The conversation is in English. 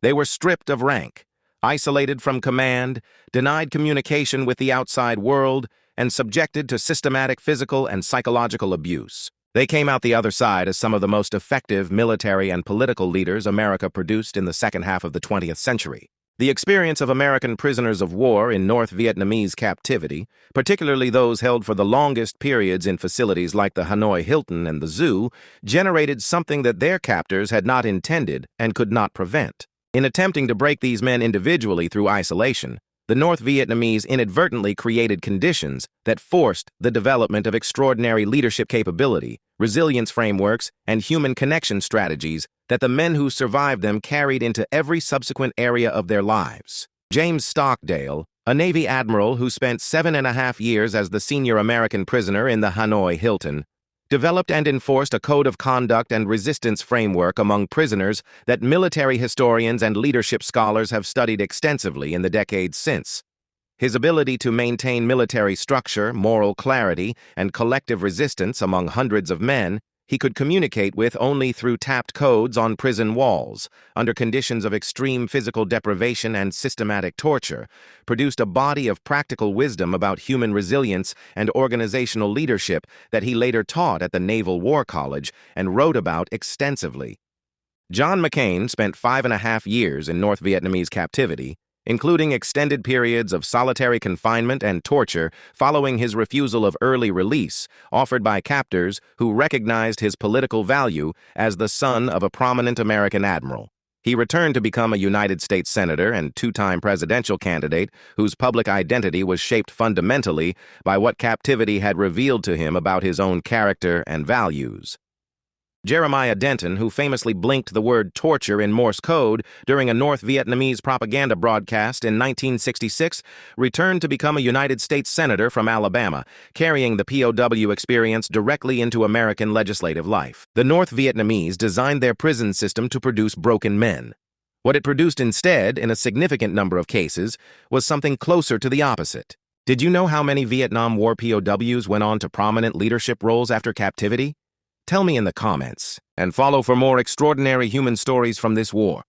They were stripped of rank, isolated from command, denied communication with the outside world, and subjected to systematic physical and psychological abuse. They came out the other side as some of the most effective military and political leaders America produced in the second half of the 20th century. The experience of American prisoners of war in North Vietnamese captivity, particularly those held for the longest periods in facilities like the Hanoi Hilton and the Zoo, generated something that their captors had not intended and could not prevent. In attempting to break these men individually through isolation, the North Vietnamese inadvertently created conditions that forced the development of extraordinary leadership capability, resilience frameworks, and human connection strategies that the men who survived them carried into every subsequent area of their lives. James Stockdale, a Navy admiral who spent 7.5 years as the senior American prisoner in the Hanoi Hilton, developed and enforced a code of conduct and resistance framework among prisoners that military historians and leadership scholars have studied extensively in the decades since. His ability to maintain military structure, moral clarity, and collective resistance among hundreds of men he could communicate with only through tapped codes on prison walls, under conditions of extreme physical deprivation and systematic torture, produced a body of practical wisdom about human resilience and organizational leadership that he later taught at the Naval War College and wrote about extensively. John McCain spent 5.5 years in North Vietnamese captivity, including extended periods of solitary confinement and torture following his refusal of early release, offered by captors who recognized his political value as the son of a prominent American admiral. He returned to become a United States Senator and two-time presidential candidate whose public identity was shaped fundamentally by what captivity had revealed to him about his own character and values. Jeremiah Denton, who famously blinked the word torture in Morse code during a North Vietnamese propaganda broadcast in 1966, returned to become a United States Senator from Alabama, carrying the POW experience directly into American legislative life. The North Vietnamese designed their prison system to produce broken men. What it produced instead, in a significant number of cases, was something closer to the opposite. Did you know how many Vietnam War POWs went on to prominent leadership roles after captivity? Tell me in the comments, and follow for more extraordinary human stories from this war.